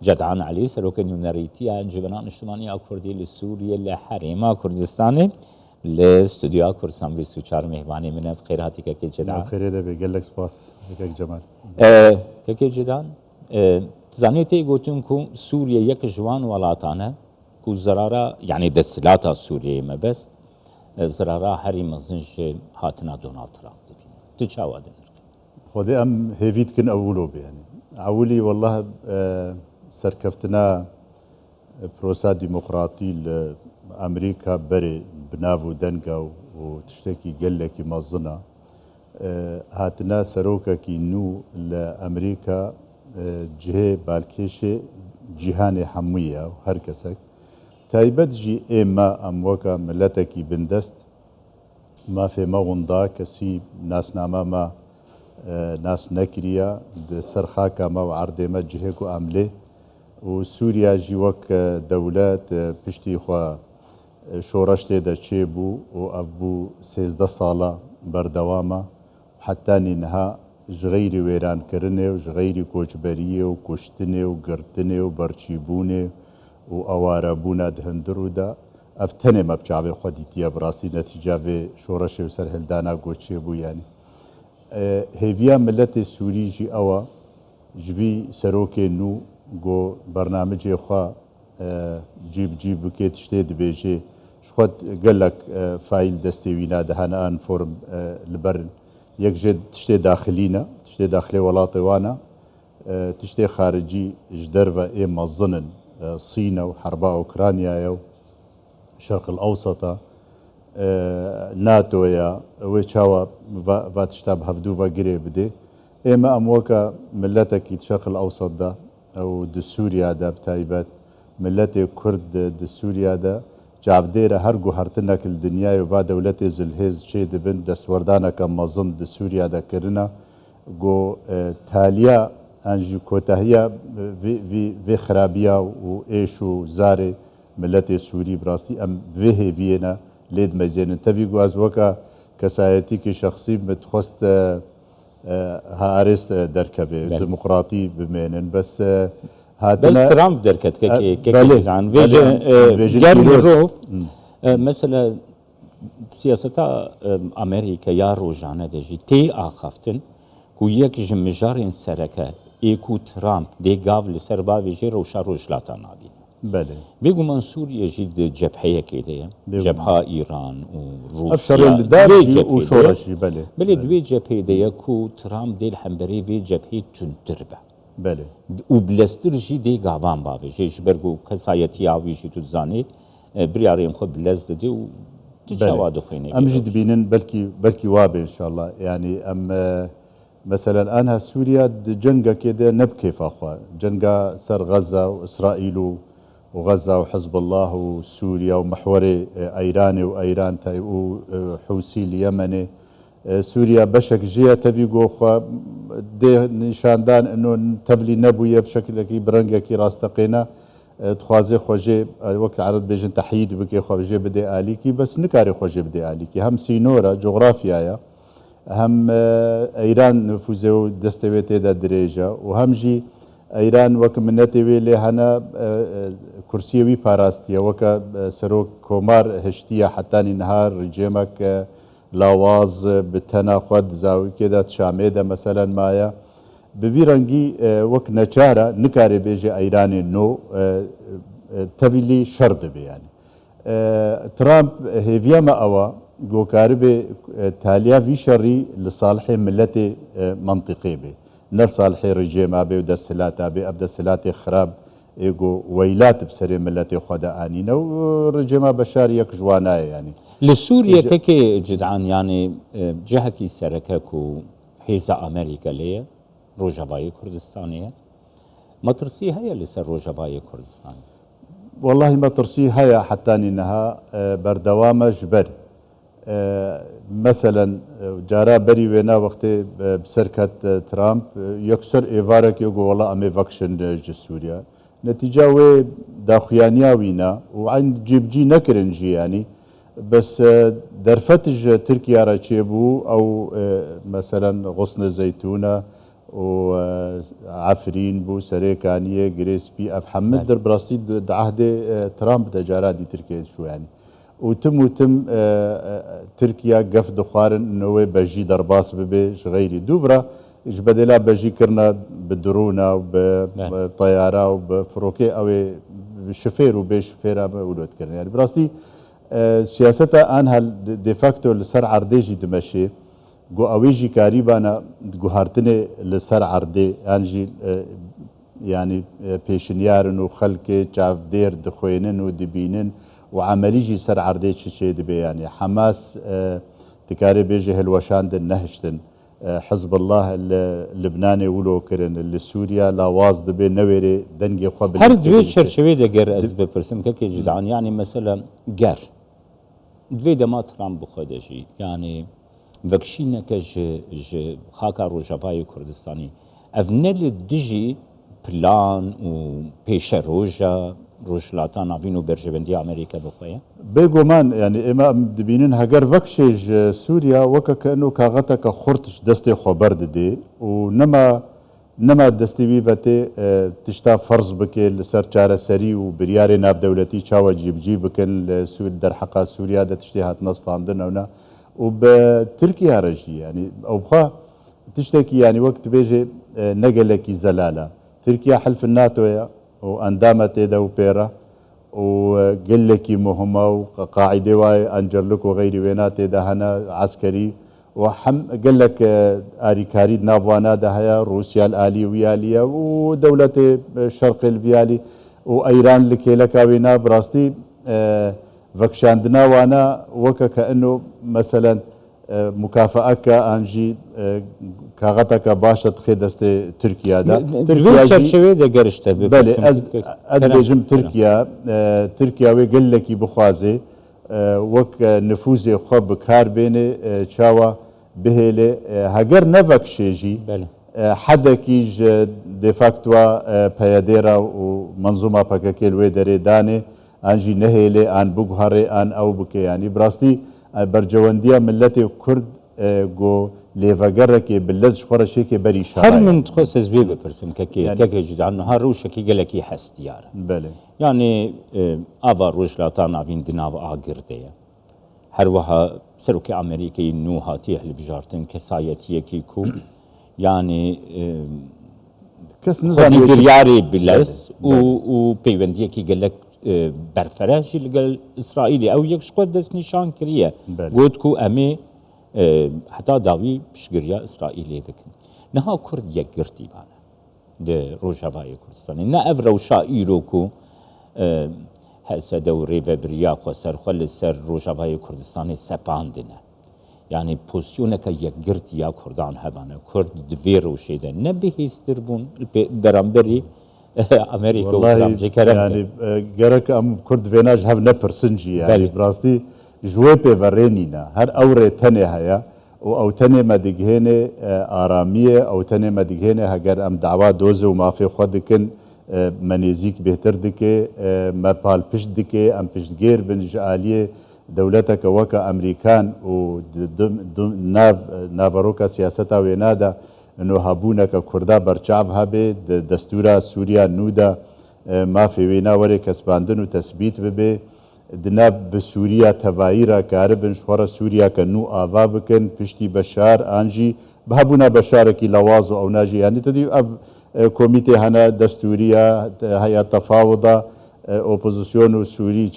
جدعان علي سروكن يوناريتيا جبنان اجتماعي كردي لسوريا لحريمة كردستاني لاستوديو كردستان 24 مهماني من بخير هاتي كي جدعان بخير ده بيقول لك سباس كيك جمال كي جدعان تزاني تي قلتنكو سوريا يك جوان ولاتانا كو زرارة يعني دستلاتا سوريا ما بس زرارة هري مزنج هاتنا دونالد ترامب تشاو هذا خدي ام هيفيت كن اولو يعني اولي والله سركفتنا بروسا ديمقراطي لامريكا بري بنافو دنقا وتشتكي قال لك مظنه هاتنا سروكا كي نو لامريكا جهه بالكيشه جهان حمويه وهركسك تايبت جي اما اموكا ملتكي بندست ما في مغنضا كسي ناس ناما ما ناس نكريا سرخاكا ما وعرض ما جهكو عمله وسوريا جيوك دولات بشتي خوا شورشت دا تشيبو وابو 16 صالة بردواما حتى نها جغيري ويران كرنه وجغيري كوچبريه وكشتنه وقرتنه وبرچيبونه وأواربونا دهندرو دا افتنه ما بچاوه خوديتيا براسي نتيجة في شورش وسر هلدانا گوچه بو يعني هيفيا ملت سوري جي اوا جوي سروكي نو گو برنامج خوا جيب بكيت شتيد بيجي شخوت قالك فايل دستيوينا دهانا ان فورم لبرن يكجد تشتي داخلينا تشتي داخلي ولاطي وانا تشتي خارجي جدرفا اي مظنن صينا وحربا اوكرانيا الشرق الاوسط ناتو يا ويتشاوا فاتشتاب هفدو فاجري بدي اما اموكا ملتك الشرق الاوسط ده او د سوريا ده بتايبات ملتي كرد د سوريا ده جابديره هرجو هرتنك الدنيا وفا دولتي زلهز شي دبن دسوردانا كم مظن د سوريا ده كرنا جو تاليا انجي كوتاهيا في خرابيا وايشو زاري ملتي سوري براستي ام في فينا ليد مزين تفي جواز وكا كسايتي كشخصي متخست هارست دركبه ديمقراطي بمينن بس بس ترامب دركت كي عن فيجن روف مثلا سياسة أمريكا يا روجانا دجي تي آخفتن كو يك جمجارين سركة إيكو ترامب دي قاف لسربا فيجي روشا روجلاتا نادين بله بيقو من سوريا جيد جبهية كده جبهة إيران وروسيا أفشر الدارجي وشورشي بله دوي جبهة دي كو ترامب دي الحنبري في جبهة تنتربه بله وبلستر جي دي قابان بابي جيش برقو كسايتي عاوي جي تزاني بريارين خو بلزد دي وتجاوا دخيني أم جد بينن بلكي وابي إن شاء الله يعني أم مثلا أنا سوريا جنجا كده نبكي فاخوا جنجا سر غزة وإسرائيل وغزة وحزب الله وسوريا ومحوري ايراني وايران وحوثي اليمني سوريا بشك جيه تفيقو خوا دي نشاندان انه تبلي نبويه بشكل كي برنجا كي راستقينا تخوازي خوجي وقت عرض بيجن تحييد بكي خوجي بدي اليكي بس نكاري خوجي بدي اليكي هم سينورا جغرافيا هم ايران نفوذه دستويته دا دريجه وهم جي ايران وك منتي ویلی هنا كرسيوي باراستيا وك سروك كومار هشتيا حتى نهار رجيمك لاواز بتناخد زاوي كده شاميدا مثلا مايا بفيرنجي وك نچارا نكاري بيجي ايراني نو تبلي شرد بي يعني ترامب هيفيا ما اوا جو كاربي تاليا في شري لصالح ملتي منطقي بي نصالح رجيم ابي ودسلات ابي ابدسلات خراب ايجو ويلات بسري ملتي خدا انينا ورجيم بشار يك جوانا يعني لسوريا كيكي جدعان يعني جهكي سرككو حيزا امريكا ليه روجافاي كردستانيه ما ترسي هي لسر روجافاي كردستان والله ما ترسي هي حتى انها بردوامه جبر مثلا جارا بري وينا وقت بسركت ترامب يكسر ايفارك يقول والله امي فاكشن سوريا نتيجه وي داخيانيا وينا وعند جيب نكرنجي يعني بس درفتج تركيا راتشيبو او مثلا غصن زيتونه وعفرين بو سريكانية جريسبي أف حمد در براستي عهد ترامب دجارات دي تركيا شو يعني وتم تركيا قف دخارن انه بجي درباس ببيش غيري دوبرا ايش بدلا بجي كرنا بالدرونه وبالطياره وبفروكي او بشفير وبيش فيرا ولود كرنا يعني براستي سياستها انها ديفاكتو لسر عرديجي دمشي جو اويجي كاريبانا جو هارتني لسر عردي انجي يعني بيشنيارن وخلكي تشاف دير دخوينن ودبينن وعمليجي سر عردي شي دبي يعني حماس تكاري بيجي هالوشان النهشتن حزب الله اللبناني ولو كرن اللي سوريا لا واز دبي نويري دنجي خو هر دوي شرشوي دگر از بپرسم که جدعان يعني مثلا گر دوي دما ترامب بخدشي يعني وكشينك ج خاكا روجافاي كردستاني افنل دجي بلان و پیش روجا روشلاتا ناوین و برجبندی امریکا بخواه بگومان يعني اما دبينين هجر وكشيج سوريا وكا كانه كاغتك خرطش دستي خبر دي ونما دستي بيبتي تشتا فرض بكي لسر چاره سري وبرياري ناف دولتي چاوا جيب بكن سور در حقا سوريا دا تشتي هات نصلاندن اونا وبتركيا رجي يعني او بخا تشتكي يعني وقت بيجي نقلكي زلالة تركيا حلف الناتو واندامت دا وبيرا وقال لك مهمة وقاعدة واي أنجرلك وغير وينات ده هنا عسكري قال لك أريكاري نافوانا ده هي روسيا الآلي ويالية ودولة الشرق الفيالي وإيران لك وينا براستي فكشاندنا وانا وكا كأنه مثلا مكافأك أنجي كاغتك باشا خدست تركيا دا تركيا شرشوي دا قرشتا بله از بيجم تركيا ويقل لك بخوازي وك نفوذ خو بكار بيني شاوا بهيلي هاجر نفك شيجي حدا كيج ديفاكتوا بياديرا ومنظومة باكاكيل ويدري داني انجي نهيلي ان بوغهاري ان او بكي يعني براستي برجوانديا ملتي كرد جو ليفاجرك باللز خورشيكي بري شاي هر من تخص زبي بپرسم ككي يعني ككي جدعان هر روشكي قالكي حست يار بله يعني افا روشلاتا نافين دناو اگرديه هر وها سروكي امريكي نو هاتي اهل بجارتن كسايتي كيكو يعني كس نظام برياري بلس و بيونديه كي قالك برفراشي لقال اسرائيلي او يكش قدس نشان كريه قلتكو امي حتى داوي بشقريا اسرائيلي بكن نها كرد يقرتي بانا ده روجافاي كردستاني نا افرو شائيروكو هسه دوري وبريا خسر خل سر روجافاي كردستاني سباندنا يعني بوزيشنك يقرتي يا كردان هبانا كرد دفيرو شيدا نبي هيستربون برامبري امريكا والله يعني جرك ام كرد فيناج هاف نبرسنجي يعني براستي جوي بيفرينينا هر اوري تاني هيا او تاني ما ديجهني آرامية او تاني ما ديجهني هجر ام دعوة دوزه وما في خودكن منيزيك بهتر دكي ما بال بش دكي ام بش غير بنج آلية دولتك وكا امريكان و نافروكا سياستا وينادا انه هابونك كردا برچاو هبه دستورا سوريا نودا ما في وينا وري كسباندن وتثبيت ببه دناب بسوريا توايرا كاربن شورا سوريا كنو آوا بكن پشتي بشار انجي بهبونا بشار كي لوازو او ناجي يعني تدي اب كوميتي هنا دستوريا هيئة تفاوضة اوبوزيسيون سوري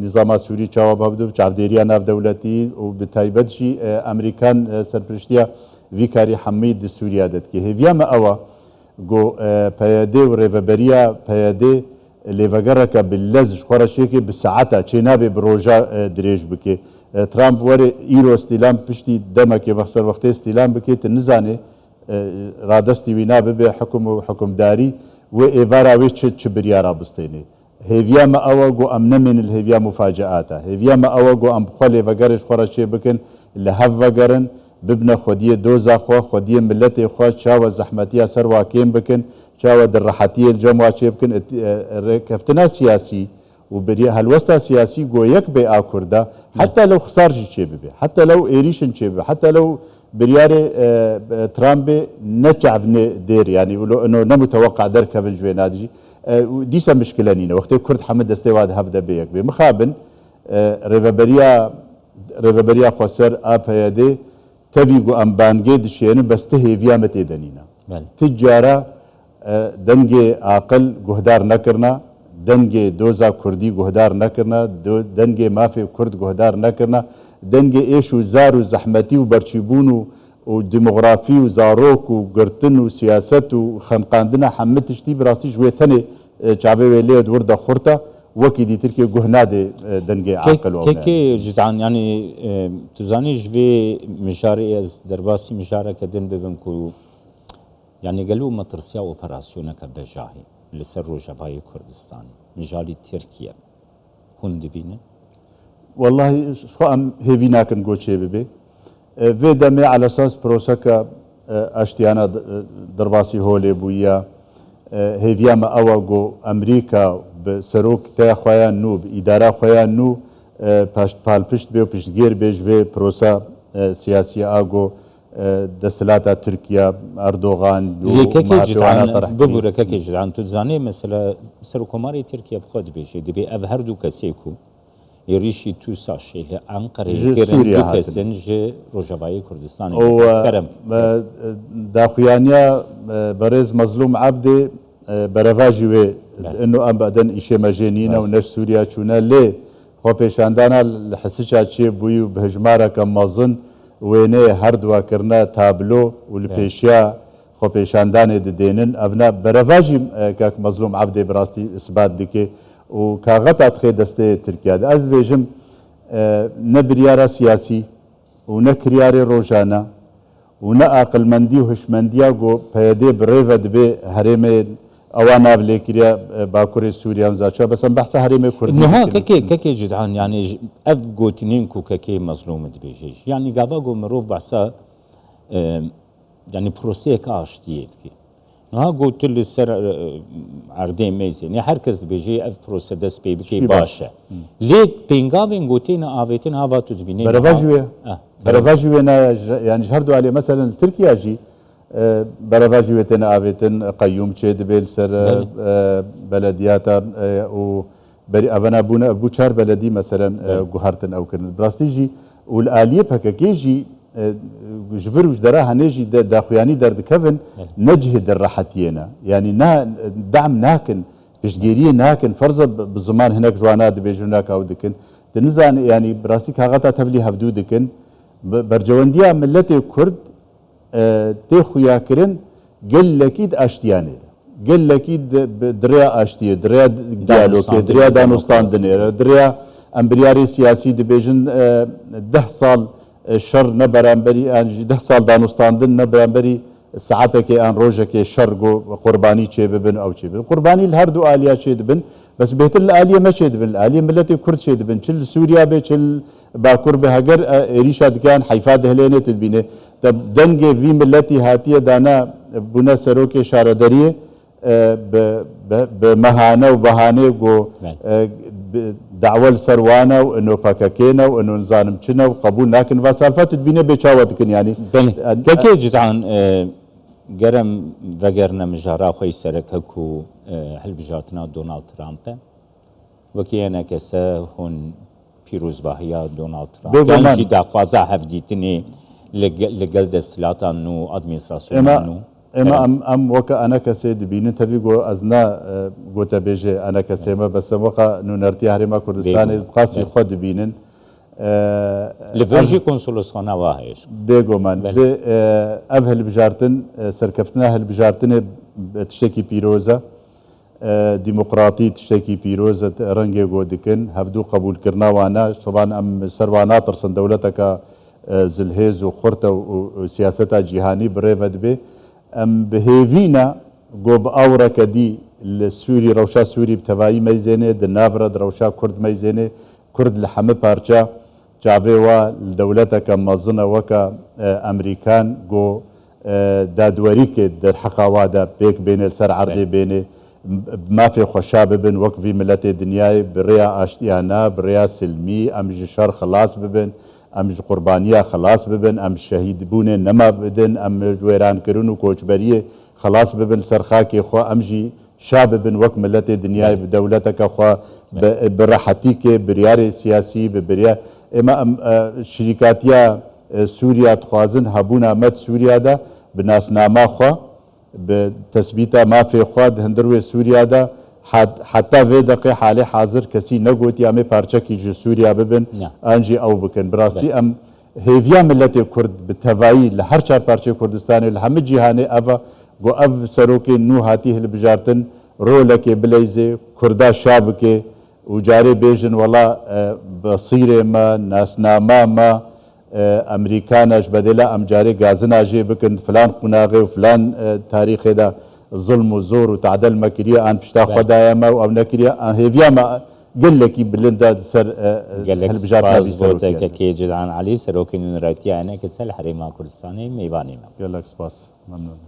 نظام سوري چاوا بابدو چاوديريا ناف دولتي وبتايبت شي امريكان سرپرشتيا ويكاري حميد سوريا دت كي هيفيا ما اوا جو بيادي وريفبريا بيادي اللي فقرك باللز خورشيكي بالساعات تشينابي بروجا دريج بكي ترامب وري ايرو استلام بشتي دمك بخسر وقت استلام بكي تنزاني رادستي وينا ببي حكم داري وايفارا ويتش بريارا بستيني هيفيا ما اوا جو امن من الهيفيا مفاجآت هيفيا ما اوا جو ام خلي فقرش خورشي بكن اللي هف فقرن ببنا خودية دوزا خو خودية ملتي خو شاوة زحمتية سروا كيم بكن شاوة الراحتية الجمعة بكن كفتنا سياسي وبري هالوسطى سياسي جو يكبي آكردا حتى لو خسارجي شي ببي حتى لو إيريشن شي ببي حتى لو برياري ترامب نتشعبني دير يعني انه نمتوقع دركه في الجوينادجي ديسا مشكله نينا وقت كرد حمد استواد هفدا بيك بمخابن ريفابريا خسر ابيدي تبيغو ام بانجي دشين بس تهي فيامت دنينا تجاره دنگي عقل گهدار نکرنا دنگي دوزا كردي گهدار نکرنا دنگي مافي كرد گهدار نکرنا دنگي ايش وزار وزحمتي وبرشيبون وديموغرافي وزاروك وقرتن وسياسات وخنقاندنا حمد تشتي براسي جويتني شعبي وليد ورده خرطه وكي دي تركي گهناده دنگي عقل كي جدعان يعني تزاني جوي مشاري از درباسي مشاركه دن ببنكو يعني قالوا مطرسيا اوبراسيونك بجاهي لسر روجباي كردستان مجالي تركيا هون دبينه والله شو ام هيفينا كن گوچه ببي في دمي على اساس بروسكا اشتيانا درباسي هولي بويا هيفيا ما اوغو امريكا بسروك تا خويان نو باداره خويان نو پشت پال پشت بي پشت گير بيج في بروسا سياسي اغو دسلاتا تركيا اردوغان ببورا كاكي جدعان تزاني مثلا سركوماري تركيا بخود بيجي دبي اف هردو كسيكو يريشي تو ساشي لأنقرة كيرن دو كسن جي روجباي كردستان كرم داخويانيا برز مظلوم عبدي برفاجي انه ام بعدن اشي مجانينا ونش سوريا شونا ليه خو پیشاندانا لحسشا شي بويو بهجمارا كم مظن وينه هردوا كرنا تابلو والبيشيا خو پیشاندان دينن ابنا برفاجي كاك مظلوم عبدي براستي اثبات دكي وكاغت اتخي دسته تركيا از بيجم نبريارا سياسي ونكرياري روجانا ونا عقل مندي وهشمنديا جو بيدي بريفا دبي هريمي اوانا بليكريا باكوري سوريا مزاتشا بس بحث هريمي كردي انه كاكي جدعان يعني اف جوتنينكو كاكي مظلوم دبيجيش يعني قافاغو مروف بحثا يعني بروسيك اشتيتكي ها قلت لي سر عردين ميزي يعني هركز بيجي اف بروسيدس بيبكي باشا ليه بينغافين قوتين افيتين هافا تدبينين برافاجوينا يعني شهردو عليه مثلا تركيا جي برافاجويتنا افيتن قيوم تشيد بيل سر بلدياتا و افنا بونا بوشار بلدي مثلا جوهرتن او كن براستيجي والاليه بكاكيجي جبر وجدرا هنيجي داخوياني درد كفن نجهد الراحتينا يعني دعم ناكن بشجيريه ناكن فرضا بالزمان هناك جوانات بيجو هناك او دكن دنزان يعني براسي كاغتا تبلي هفدو دكن برجونديا ملتي كرد تخويا كرن قل لكيد اشتياني قل لكيد دريا اشتي دريا ديالوكي دريا دانوستان دنير دريا امبرياري سياسي دبيجن 10 سال الشر نبرانبري يعني 10 سال دانوستاندن نبرانبري ساعتك ان روجك شر قرباني تشي ببن او تشي قرباني الهردو اليا تشي بن بس بيت الاليه ما تشي بن الاليه ملتي كرد تشي بن تشل سوريا بتشل باكور بهجر ريشاد كان حيفاد هلينه تدبينه دنگي في ملتي هاتيه دانا بنا سروكي شاردريه بمهانه وبهانه جو دعوة سروانا وانه باكاكينا وانه نظام تشنا وقبول لكن فاسالفات تبينه بيتشاوتكن يعني كيكي جدعان قرم رقرنا مجارا خوي سرككو هل بجاتنا دونالد ترامب وكي انا كسا هون بيروز باهيا دونالد ترامب يعني جدا خوازا هفديتني لقل دستلاتان نو ادمنستراسيون نو اما ام وكا انا كسي دبين تفيغو ازنا غوتا بيجي انا كسيما بس وكا نو نرتي هرما كردستان قاسي خود بينن لفرجي كونسولوسخانا واهيش بيغو من افهل بجارتن سركفتنا هل بجارتن تشتكي بيروزا ديمقراطي تشتكي بيروزا رنگي غو دكن هفدو قبول كرنا وانا طبعا ام سروانا ترسن دولتك زلهيز وخرطه وسياستا جهاني بريفد بي ام بهيفينا قوب اورا كدي السوري روشا سوري بتفاي ميزينه دنافرد روشا كرد ميزينه كرد لحمه بارشا جافيوا لدولتك مظنه وكا امريكان جو دادوريك در حقاوادا بيك بين السر عرضي بين ما في خشاب بن وك في ملت الدنيا بريا اشتيانا بريا سلمي ام جشار خلاص ببن ام قربانيه خلاص ببن ام شهید بونه نما بدن ام ویران کرن و کوچبریه خلاص ببن سرخاکی خو ام جی شاب بن وک ملت دنیای بدولتک خو براحتی کې بریار سیاسی ببریا اما شرکاتیا سوریا تخوازن هبون امد سوریا دا بناسنامه خو بتثبیت ما في خواد هندروي سوريا دا حتى في دقيقة حالي حاضر كسي نقوتي أمي بارچة كي سوريا ببن أنجي أو بكن براستي أم هيفيا ملتي كرد بتفاي لهر چار بارچة كردستاني لهم جهاني أفا گو أف سروكي نو هاتيه لبجارتن رولكي بليزي كردا شابكي وجاري بيجن والله بصيري ما ناسنامه ما امریکانش بدلا ام جاري غازنا جي بكن فلان قناغي وفلان تاريخ دا ظلم وزور وتعدل مكريا ان بشتا خدايا ما او نكريا ان هيفيا ما قال لك بلندا سر هالبجار بوتك كي جدعان علي سروكي نرايتي انا كسل حريما كردستاني ميواني قال لك سباس ممنون